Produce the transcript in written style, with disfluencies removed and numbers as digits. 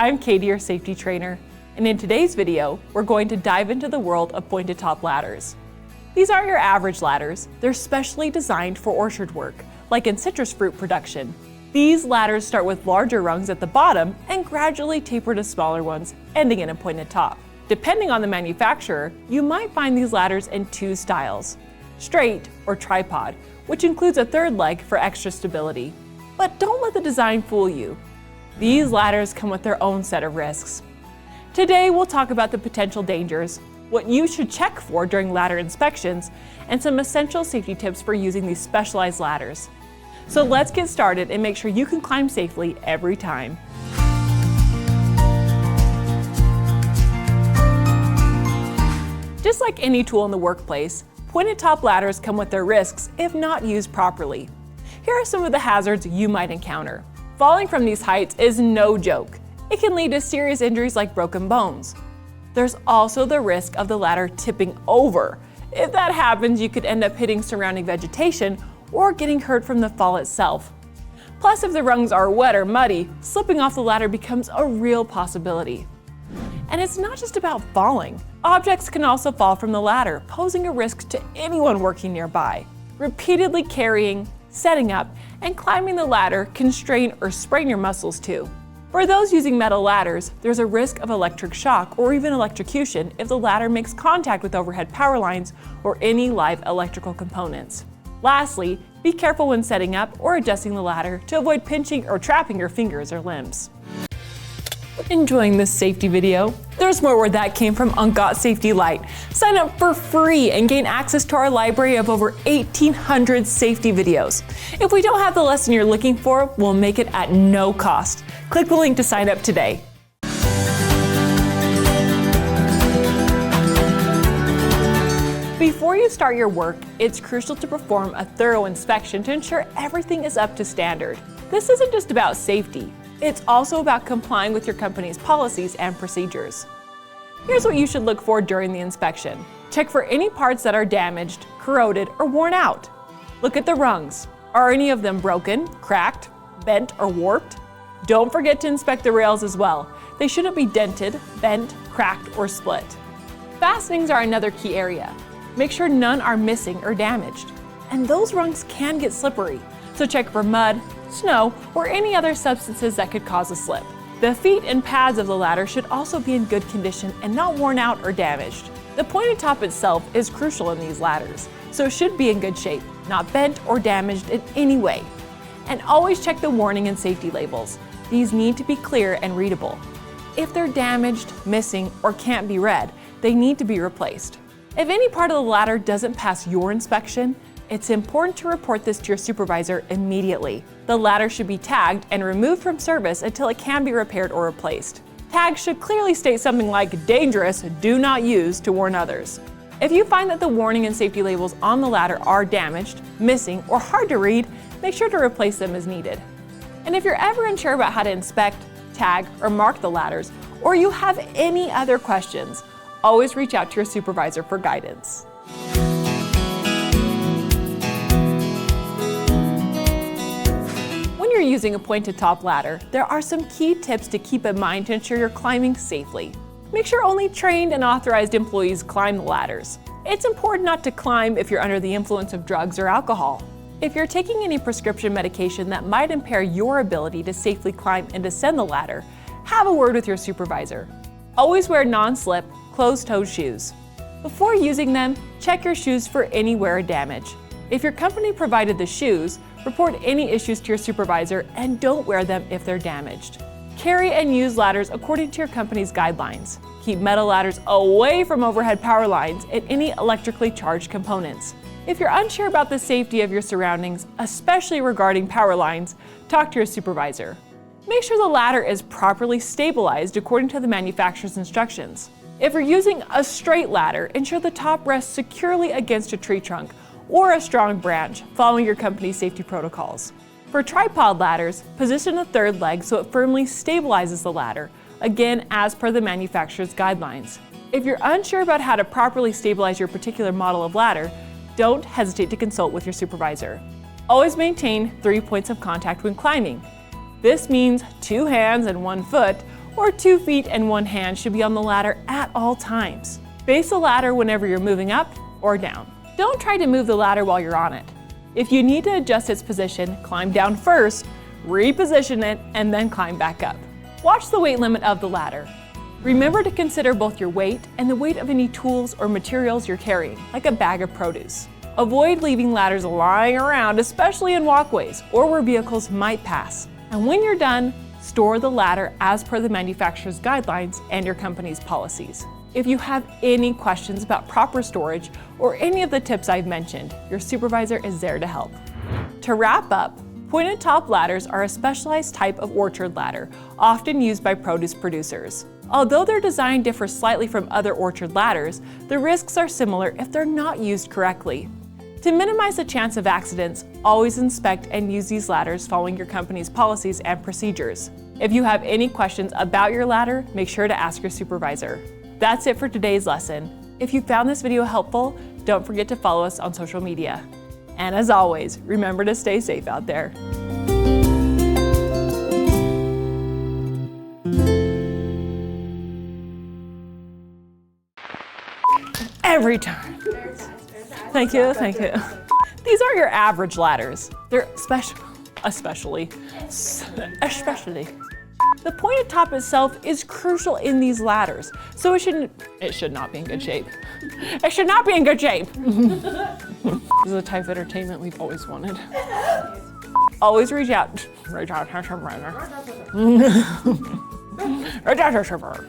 I'm Katie, your safety trainer, and in today's video, we're going to dive into the world of pointed top ladders. These aren't your average ladders. They're specially designed for orchard work, like in citrus fruit production. These ladders start with larger rungs at the bottom and gradually taper to smaller ones, ending in a pointed top. Depending on the manufacturer, you might find these ladders in two styles: straight or tripod, which includes a third leg for extra stability. But don't let the design fool you. These ladders come with their own set of risks. Today we'll talk about the potential dangers, what you should check for during ladder inspections, and some essential safety tips for using these specialized ladders. So let's get started and make sure you can climb safely every time. Just like any tool in the workplace, pointed top ladders come with their risks if not used properly. Here are some of the hazards you might encounter. Falling from these heights is no joke. It can lead to serious injuries like broken bones. There's also the risk of the ladder tipping over. If that happens, you could end up hitting surrounding vegetation or getting hurt from the fall itself. Plus, if the rungs are wet or muddy, slipping off the ladder becomes a real possibility. And it's not just about falling. Objects can also fall from the ladder, posing a risk to anyone working nearby. Repeatedly carrying, setting up, and climbing the ladder can strain or sprain your muscles too. For those using metal ladders, there's a risk of electric shock or even electrocution if the ladder makes contact with overhead power lines or any live electrical components. Lastly, be careful when setting up or adjusting the ladder to avoid pinching or trapping your fingers or limbs. Enjoying this safety video? There's more where that came from on Got Safety Lite. Sign up for free and gain access to our library of over 1,800 safety videos. If we don't have the lesson you're looking for, we'll make it at no cost. Click the link to sign up today. Before you start your work, it's crucial to perform a thorough inspection to ensure everything is up to standard. This isn't just about safety. It's also about complying with your company's policies and procedures. Here's what you should look for during the inspection. Check for any parts that are damaged, corroded, or worn out. Look at the rungs. Are any of them broken, cracked, bent, or warped? Don't forget to inspect the rails as well. They shouldn't be dented, bent, cracked, or split. Fastenings are another key area. Make sure none are missing or damaged. And those rungs can get slippery, so check for mud, snow, or any other substances that could cause a slip. The feet and pads of the ladder should also be in good condition and not worn out or damaged. The pointed top itself is crucial in these ladders, so it should be in good shape, not bent or damaged in any way. And always check the warning and safety labels. These need to be clear and readable. If they're damaged, missing, or can't be read, they need to be replaced. If any part of the ladder doesn't pass your inspection, it's important to report this to your supervisor immediately. The ladder should be tagged and removed from service until it can be repaired or replaced. Tags should clearly state something like "dangerous, do not use" to warn others. If you find that the warning and safety labels on the ladder are damaged, missing, or hard to read, make sure to replace them as needed. And if you're ever unsure about how to inspect, tag, or mark the ladders, or you have any other questions, always reach out to your supervisor for guidance. When you're using a pointed top ladder, there are some key tips to keep in mind to ensure you're climbing safely. Make sure only trained and authorized employees climb the ladders. It's important not to climb if you're under the influence of drugs or alcohol. If you're taking any prescription medication that might impair your ability to safely climb and descend the ladder, have a word with your supervisor. Always wear non-slip, closed-toed shoes. Before using them, check your shoes for any wear or damage. If your company provided the shoes, report any issues to your supervisor and don't wear them if they're damaged. Carry and use ladders according to your company's guidelines. Keep metal ladders away from overhead power lines and any electrically charged components. If you're unsure about the safety of your surroundings, especially regarding power lines, talk to your supervisor. Make sure the ladder is properly stabilized according to the manufacturer's instructions. If you're using a straight ladder, ensure the top rests securely against a tree trunk or a strong branch, following your company's safety protocols. For tripod ladders, position the third leg so it firmly stabilizes the ladder, again as per the manufacturer's guidelines. If you're unsure about how to properly stabilize your particular model of ladder, don't hesitate to consult with your supervisor. Always maintain 3 points of contact when climbing. This means 2 hands and 1 foot, or 2 feet and 1 hand should be on the ladder at all times. Base the ladder whenever you're moving up or down. Don't try to move the ladder while you're on it. If you need to adjust its position, climb down first, reposition it, and then climb back up. Watch the weight limit of the ladder. Remember to consider both your weight and the weight of any tools or materials you're carrying, like a bag of produce. Avoid leaving ladders lying around, especially in walkways or where vehicles might pass. And when you're done, store the ladder as per the manufacturer's guidelines and your company's policies. If you have any questions about proper storage or any of the tips I've mentioned, your supervisor is there to help. To wrap up, pointed top ladders are a specialized type of orchard ladder, often used by produce producers. Although their design differs slightly from other orchard ladders, the risks are similar if they're not used correctly. To minimize the chance of accidents, always inspect and use these ladders following your company's policies and procedures. If you have any questions about your ladder, make sure to ask your supervisor. That's it for today's lesson. If you found this video helpful, don't forget to follow us on social media. And as always, remember to stay safe out there. Every time. Thank you, thank you. These aren't your average ladders. They're especially. The pointed top itself is crucial in these ladders, so it should not be in good shape. It should not be in good shape. This is the type of entertainment we've always wanted. Always reach out to your brother. Reach out to your brother.